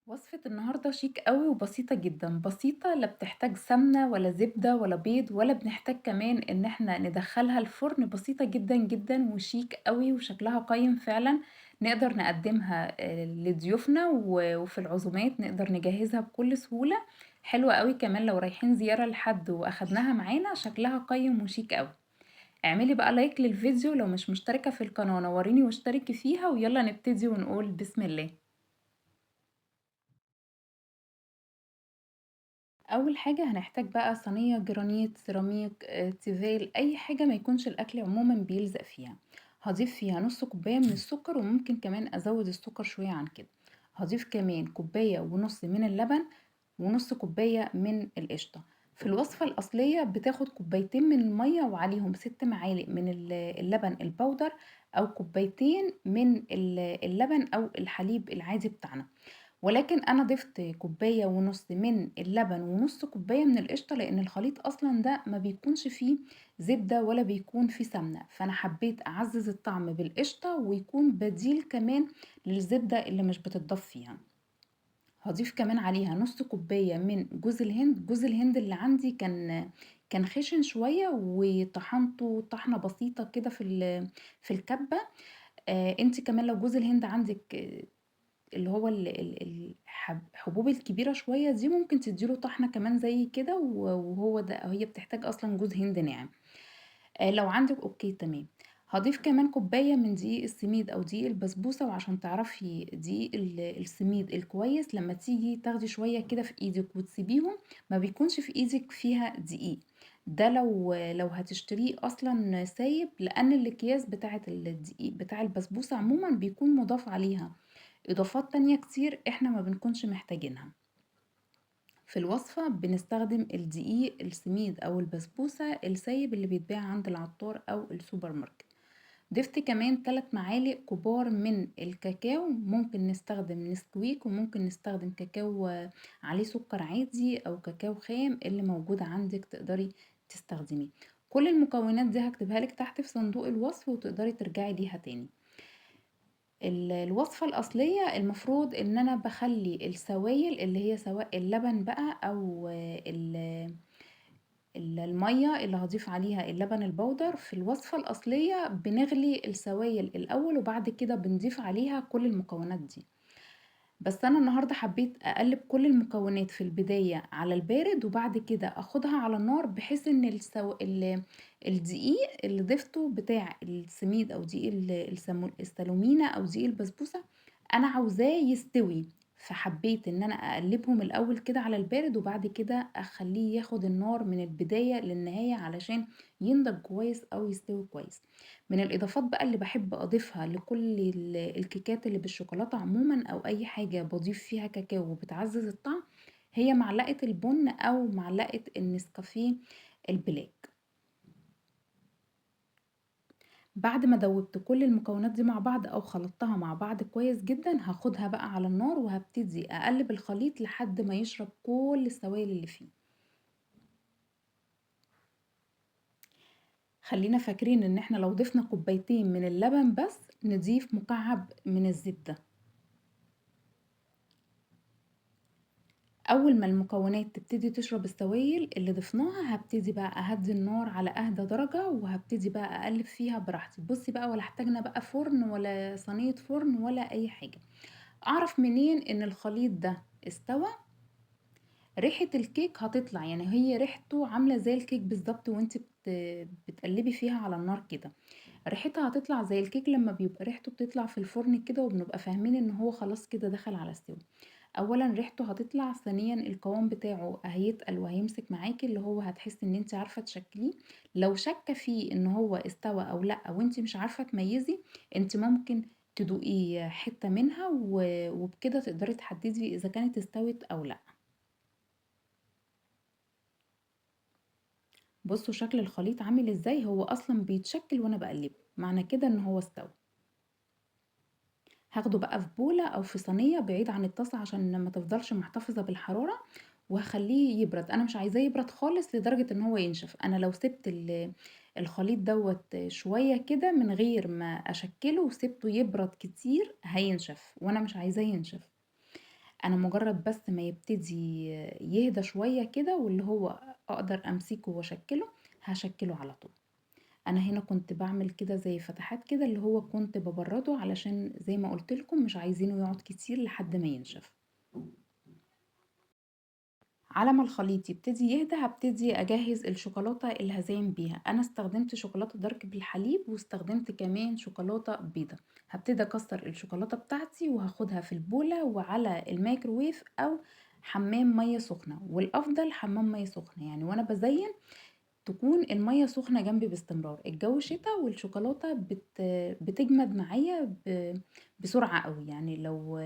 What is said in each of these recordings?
وصفة النهاردة شيك قوي وبسيطة جدا، بسيطة لا بتحتاج سمنة ولا زبدة ولا بيض ولا بنحتاج كمان ان احنا ندخلها الفرن. بسيطة جدا جدا وشيك قوي وشكلها قايم فعلا. نقدر نقدمها لضيوفنا وفي العزومات نقدر نجهزها بكل سهولة. حلوة قوي كمان لو رايحين زيارة لحد واخدناها معانا، شكلها قايم وشيك قوي. اعملي بقى لايك للفيديو، لو مش مشتركة في القناة نوريني واشتركي فيها، ويلا نبتدي ونقول بسم الله. اول حاجه هنحتاج بقى صينيه جرانيت سيراميك تيفال، اي حاجه ما يكونش الاكل عموما بيلزق فيها. هضيف فيها نص كوبايه من السكر، وممكن كمان ازود السكر شويه عن كده. هضيف كمان كوبايه ونص من اللبن، ونص كوبايه من القشطه. في الوصفه الاصليه بتاخد كوبايتين من الميه وعليهم 6 معالق من اللبن البودر، او كوبايتين من اللبن او الحليب العادي بتاعنا. ولكن انا ضفت كوبايه ونص من اللبن ونص كوبايه من القشطه، لان الخليط اصلا ده ما بيكونش فيه زبده ولا بيكون فيه سمنه، فانا حبيت اعزز الطعم بالقشطه ويكون بديل كمان للزبده اللي مش بتضاف فيها. هضيف كمان عليها نص كوبايه من جوز الهند. جوز الهند اللي عندي كان خشن شويه، وطحنته طحنه بسيطه كده في الكبه. انت كمان لو جوز الهند عندك اللي هو الحبوب الكبيرة شوية دي، ممكن تديله طحنة كمان زي كده، وهو ده هي بتحتاج أصلا جوز هند ناعم. لو عندك أوكي تمام. هضيف كمان كوباية من دقيق السميد أو دقيق البسبوسة، وعشان تعرفي دقيق السميد الكويس، لما تيجي تاخدي شوية كده في ايدك وتسيبيهم، ما بيكونش في ايدك فيها دقيق. ده لو هتشتريه اصلا سايب، لان الاكياس بتاعه الدقيق بتاع البسبوسة عموما بيكون مضاف عليها اضافات تانية كتير احنا ما بنكونش محتاجينها. في الوصفة بنستخدم الدقيق السميد او البسبوسة السايب اللي بيتباع عند العطار او السوبر ماركت. ضفت كمان 3 معالق كبار من الكاكاو، ممكن نستخدم نسكويك وممكن نستخدم كاكاو عليه سكر عادي، او كاكاو خام اللي موجود عندك تقدري تستخدميه. كل المكونات دي هكتبها لك تحت في صندوق الوصف، وتقدري ترجعي ليها تاني. الوصفة الأصلية المفروض إن أنا بخلي السوائل اللي هي سواء اللبن بقى أو المية اللي هضيف عليها اللبن البودر. في الوصفة الأصلية بنغلي السوائل الأول، وبعد كده بنضيف عليها كل المكونات دي. بس أنا النهاردة حبيت أقلب كل المكونات في البداية على البارد، وبعد كده أخدها على النار، بحيث إن الدقيق اللي ضفته بتاع السميد أو دقيق السالومينا أو دقيق البسبوسة، أنا عاوزاه يستوي. فحبيت إن أنا أقلبهم الأول كده على البارد، وبعد كده أخليه ياخد النار من البداية للنهاية علشان ينضج كويس أو يستوي كويس. من الإضافات بقى اللي باحب أضيفها لكل الكيكات اللي بالشوكولاتة عمومًا، أو أي حاجة باضيف فيها كاكاو وبتعزّز الطعم، هي معلقة البُن أو معلقة النسكافيه البلاك. بعد ما دوّبت كل المكونات دي مع بعض أو خلطتها مع بعض كويس جدًا، هاخدها بقى على النار وهابتدي أقلّب الخليط لحد ما يشرب كل السوائل اللي فيه. خلّينا فاكرين إن إحنا لو ضفنا كوبايتين من اللبن بس، نضيف مكعب من الزبدة. أول ما المكونات تبتدي تشرب السوائل اللي ضفناها، هابتدي بقى أهدّي النار على أهدى درجة، وهابتدي بقى أقلّب فيها براحتي. بُصّي بقى، ولا احتاجنا بقى فرن ولا صينية فرن ولا أي حاجة. أعرف منين إن الخليط ده استوى؟ ريحة الكيك هتطلع، يعني هي ريحته عاملة زي الكيك بالضبط، وأنتِ بتقلّبي فيها على النار كده. ريحتها هتطلع زي الكيك لمّا بيبقى ريحته بتطلع في الفرن كده، وبنبقى فاهمين إن هو خلاص كده دخل على السِوَى. أولًا ريحته هتطلع، ثانيًا القوام بتاعه هيتقل وهيمسك معاكِ، اللي هو هتحسي إن أنتِ عارفة تشكّليه. لو شاكة فيه إن هو استوى أو لأ، وأنتِ مش عارفة تميّزي، أنتِ ممكن تدوقي حتّة منها، وبكده تقدري تحددي إذا كانت استوت أو لأ. بُصّوا شكل الخليط عامل إزاي، هو أصلًا بيتشكِّل وأنا باقلّبه، معنى كده إن هو استوى. هاخده بقى في بولة أو في صينية بعيد عن الطاسة عشان ما تفضلش محتفظة بالحرارة، وهاخلّيه يبرد. أنا مش عايزاه يبرد خالص لدرجة إن هو ينشف. أنا لو سِبت الخليط دوّة شوية كده من غير ما أشكّله وسِبته يبرد كتير هينشف، وأنا مش عايزاه ينشف. أنا مجرد بس ما يبتدي يهدى شوية كده واللي هو أقدر أمسكه وأشكله، هشكله على طول. أنا هنا كنت باعمل كده زي فتحات كده اللي هو كنت ببرده علشان زي ما قلت لكم مش عايزينه يقعد كتير لحد ما ينشف. على ما الخليط يبتدي يهدى هبتدي اجهز الشوكولاته اللي هزين بيها. انا استخدمت شوكولاته دارك بالحليب واستخدمت كمان شوكولاته بيضه. هبتدي اكسر الشوكولاته بتاعتي وهاخدها في البوله وعلى الميكروويف او حمام ميه سخنه، والافضل حمام ميه سخنه يعني وانا بزين تكون الميه سخنه جنبي باستمرار. الجو شتاء والشوكولاته بتجمد معايا بسرعه قوي، يعني لو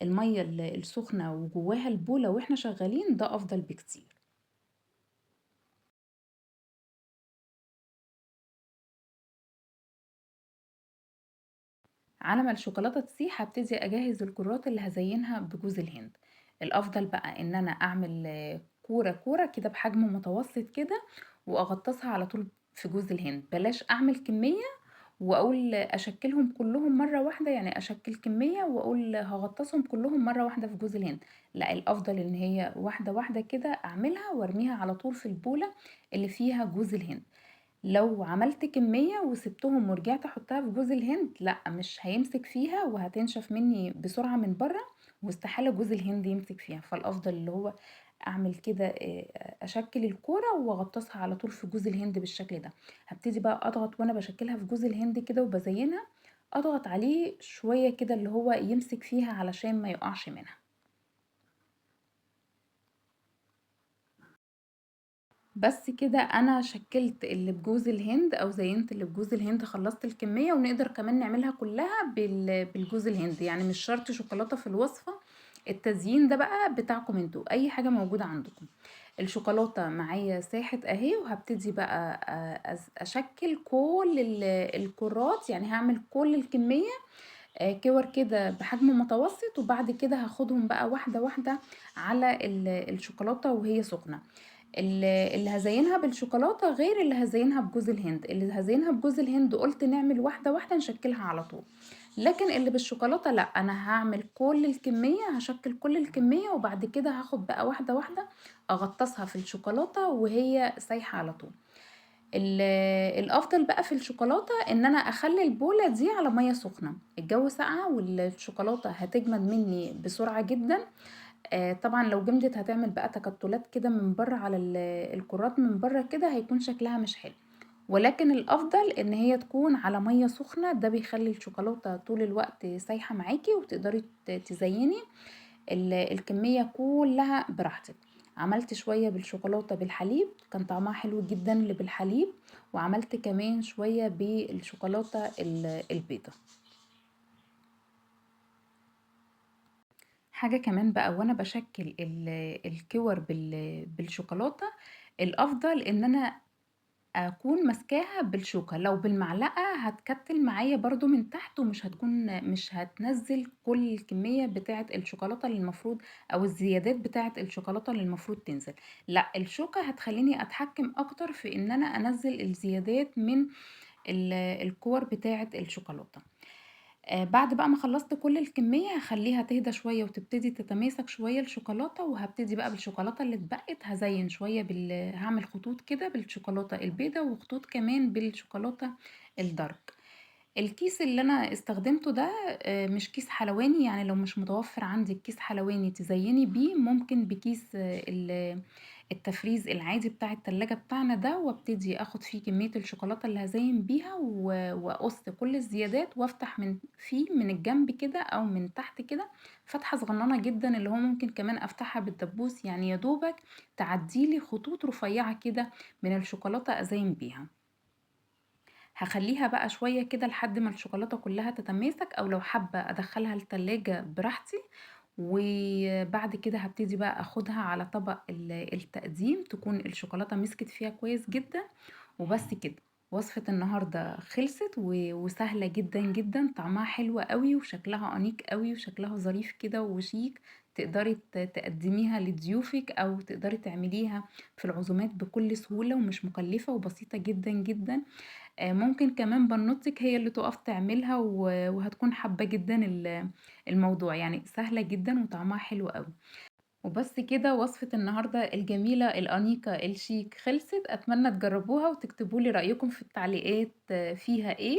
الميه السخنه وجواها البوله واحنا شغالين ده افضل بكتير. على ما الشوكولاته تسيح هبتدي اجهز الكرات اللي هزينها بجوز الهند. الافضل بقى ان انا اعمل كوره كوره كده بحجم متوسط كده، واغطسها على طول في جوز الهند. بلاش اعمل كميه واقول اشكلهم كلهم مره واحده، يعني اشكل كميه واقول هغطسهم كلهم مره واحده في جوز الهند. لا، الافضل ان هي واحده واحده كده اعملها وارميها على طول في البوله اللي فيها جوز الهند. لو عملت كمية وسبتهم ورجعت احطها في جوز الهند، لا مش هيمسك فيها وهتنشف مني بسرعة من بره، واستحالة جوز الهند يمسك فيها. فالافضل اللي هو اعمل كده اشكل الكورة واغطسها على طول في جوز الهند بالشكل ده. هبتدي بقى اضغط وانا بشكلها في جوز الهند كده وبزينها، اضغط عليه شوية كده اللي هو يمسك فيها علشان ما يقعش منها. بس كده انا شكلت اللي بجوز الهند او زينت اللي بجوز الهند، خلصت الكمية. ونقدر كمان نعملها كلها بالجوز الهند، يعني مش شرط شوكولاتة في الوصفة. التزيين ده بقى بتاعكم انتوا، اي حاجة موجودة عندكم. الشوكولاتة معايا ساحت اهي، وهبتدي بقى اشكل كل الكرات، يعني هعمل كل الكمية كور كده بحجم متوسط، وبعد كده هاخدهم بقى واحدة واحدة على الشوكولاتة وهي سخنة. اللي هزينها بالشوكولاتة غير اللي هزينها بجوز الهند. اللي هزينها بجوز الهند قلت نعمل واحدة واحدة نشكلها على طول، لكن اللي بالشوكولاتة لا، انا هعمل كل الكمية، هشكل كل الكمية وبعد كده هاخد بقى واحدة واحدة اغطسها في الشوكولاتة وهي سايحة على طول. ال- الافضل بقى في الشوكولاته ان انا اخلي البوله دي على ميه سخنه. الجو ساقعه والشوكولاته هتجمد مني بسرعه جدا. طبعا لو جمدت هتعمل بقى تكتلات كده من بره على الكرات من بره كده، هيكون شكلها مش حلو. ولكن الافضل ان هي تكون على ميه سخنه، ده بيخلي الشوكولاته طول الوقت سايحه معاكي وتقدري تزيني الكمية كلها براحتك. عملت شوية بالشوكولاتة بالحليب كان طعمها حلو جدا اللي بالحليب، وعملت كمان شوية بالشوكولاتة البيضة. حاجة كمان بقى وانا بشكل الكور بالشوكولاتة، الافضل ان انا اكون ماسكاها بالشوكة. لو بالمعلقة هتكتل معايا برضو من تحت، ومش هتكون مش هتنزل كل الكمية بتاعة الشوكولاتة اللي المفروض، او الزيادات بتاعة الشوكولاتة اللي المفروض تنزل. لا، الشوكة هتخليني اتحكم اكتر في ان انا انزل الزيادات من الكور بتاعة الشوكولاتة. بعد بقى ما خلصت كل الكمية هخليها تهدى شوية وتبتدي تتماسك شوية الشوكولاتة، وهبتدي بقى بالشوكولاتة اللي اتبقت هزين شوية هعمل خطوط كده بالشوكولاتة البيضة وخطوط كمان بالشوكولاتة الدارك. الكيس اللي انا استخدمته ده مش كيس حلواني، يعني لو مش متوفر عندك كيس حلواني تزيني بيه، ممكن بكيس التفريز العادي بتاع التلاجة بتاعنا ده، وابتدي اخد فيه كمية الشوكولاتة اللي هزين بيها واقص كل الزيادات وافتح فيه من الجنب كده او من تحت كده فتحة صغننة جدا، اللي هو ممكن كمان افتحها بالدبوس، يعني يا دوبك تعديلي خطوط رفيعة كده من الشوكولاتة ازين بيها. هخليها بقى شوية كده لحد ما الشوكولاتة كلها تتماسك، او لو حابة ادخلها التلاجة براحتي. وبعد كده هبتدي بقى اخدها على طبق التقديم، تكون الشوكولاتة مسكت فيها كويس جدا. وبس كده، وصفة النهاردة خلصت وسهلة جدا جدا، طعمها حلو قوي وشكلها انيق قوي وشكلها ظريف كده وشيك. تقدري تقدميها لضيوفك او تقدري تعمليها في العزومات بكل سهولة، ومش مكلفة وبسيطة جدا جدا. ممكن كمان بنوتِك هي اللي تُقف تعملها وهتكون حابة جدًا الموضوع، يعني سهلة جدًا وطعمها حلو أوي. وبس كده وصفة النهارده الجميلة الأنيقة الشيك خلصت، أتمنى تجربوها وتكتبوا لي رأيكم في التعليقات فيها إيه،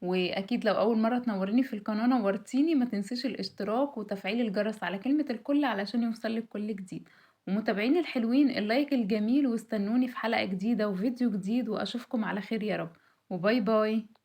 وأكيد لو أول مرة تنوريني في القناة نورتيني، ما تنسيش الاشتراك وتفعيل الجرس على كلمة الكل علشان يوصلك كل جديد، ومتابعيني الحلوين اللايك الجميل واستنوني في حلقة جديدة وفيديو جديد وأشوفكم على خير يا رب، وباي باي.